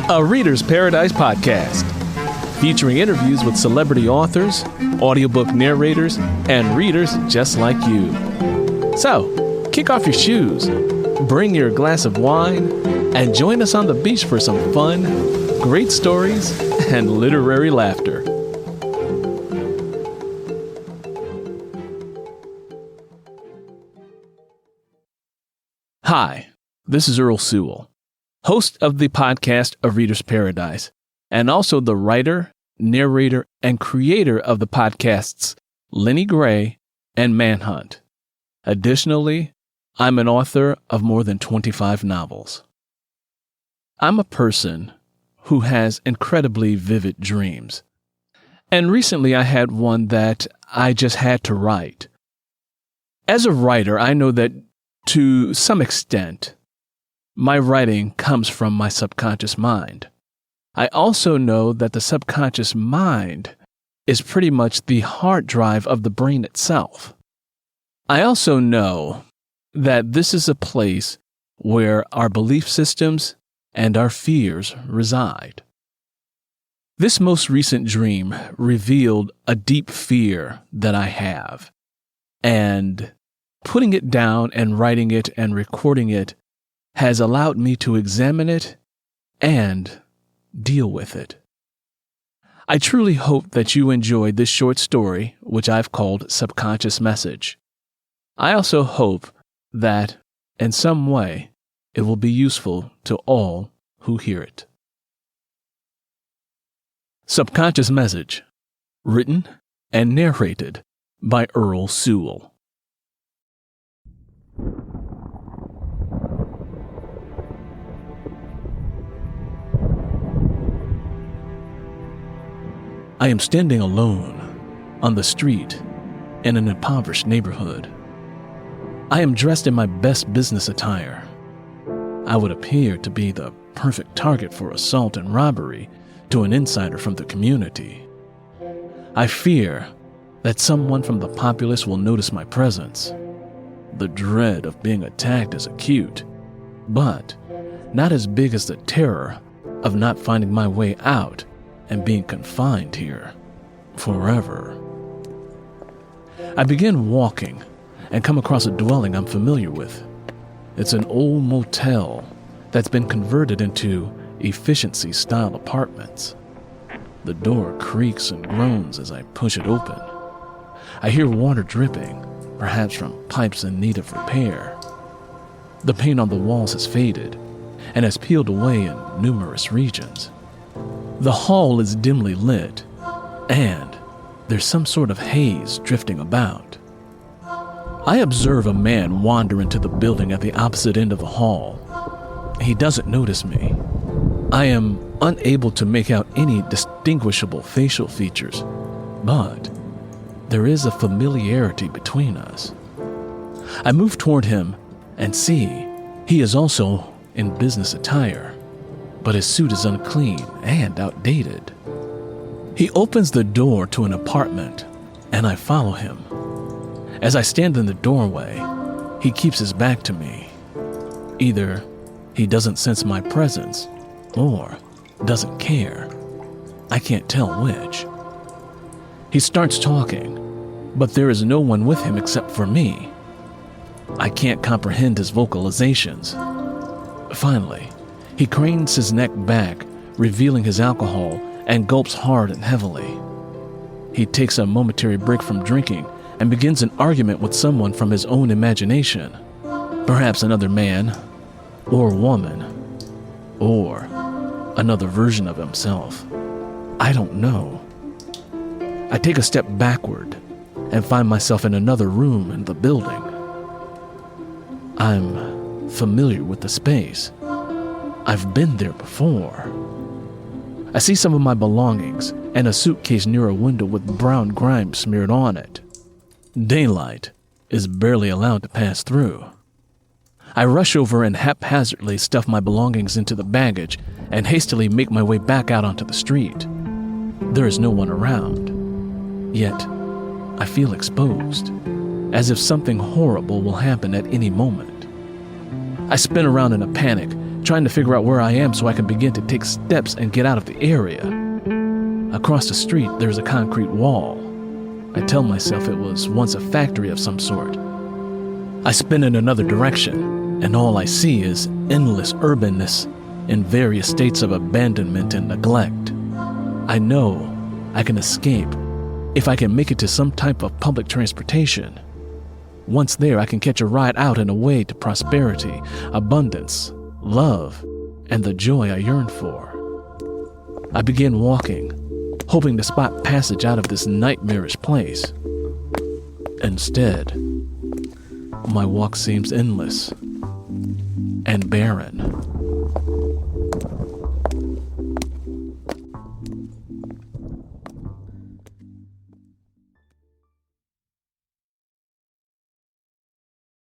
a Reader's Paradise podcast, featuring interviews with celebrity authors, audiobook narrators, and readers just like you. So, kick off your shoes, bring your glass of wine, and join us on the beach for some fun, great stories, and literary laughter. Hi, this is Earl Sewell, host of the podcast A Reader's Paradise, and also the writer, narrator, and creator of the podcasts Lenny Gray and Manhunt. Additionally, I'm an author of more than 25 novels. I'm a person who has incredibly vivid dreams, and recently I had one that I just had to write. As a writer, I know that to some extent, my writing comes from my subconscious mind. I also know that the subconscious mind is pretty much the hard drive of the brain itself. I also know that this is a place where our belief systems and our fears reside. This most recent dream revealed a deep fear that I have, and putting it down and writing it and recording it has allowed me to examine it and deal with it. I truly hope that you enjoyed this short story, which I've called Subconscious Message. I also hope that, in some way, it will be useful to all who hear it. Subconscious Message, written and narrated by Earl Sewell. I am standing alone on the street in an impoverished neighborhood. I am dressed in my best business attire. I would appear to be the perfect target for assault and robbery to an insider from the community. I fear that someone from the populace will notice my presence. The dread of being attacked is acute, but not as big as the terror of not finding my way out and being confined here forever. I begin walking and come across a dwelling I'm familiar with. It's an old motel that's been converted into efficiency-style apartments. The door creaks and groans as I push it open. I hear water dripping, perhaps from pipes in need of repair. The paint on the walls has faded and has peeled away in numerous regions. The hall is dimly lit, and there's some sort of haze drifting about. I observe a man wander into the building at the opposite end of the hall. He doesn't notice me. I am unable to make out any distinguishable facial features, but there is a familiarity between us. I move toward him and see he is also in business attire, but his suit is unclean and outdated. He opens the door to an apartment, and I follow him. As I stand in the doorway, he keeps his back to me. Either he doesn't sense my presence, or doesn't care. I can't tell which. He starts talking, but there is no one with him except for me. I can't comprehend his vocalizations. Finally, he cranes his neck back, revealing his alcohol, and gulps hard and heavily. He takes a momentary break from drinking and begins an argument with someone from his own imagination. Perhaps another man, or woman, or another version of himself. I don't know. I take a step backward and find myself in another room in the building. I'm familiar with the space. I've been there before. I see some of my belongings and a suitcase near a window with brown grime smeared on it. Daylight is barely allowed to pass through. I rush over and haphazardly stuff my belongings into the baggage and hastily make my way back out onto the street. There is no one around. Yet, I feel exposed, as if something horrible will happen at any moment. I spin around in a panic, trying to figure out where I am so I can begin to take steps and get out of the area. Across the street, there's a concrete wall. I tell myself it was once a factory of some sort. I spin in another direction, and all I see is endless urbanness in various states of abandonment and neglect. I know I can escape if I can make it to some type of public transportation. Once there, I can catch a ride out and away to prosperity, abundance, love, and the joy I yearn for. I begin walking, hoping to spot passage out of this nightmarish place. Instead, my walk seems endless and barren.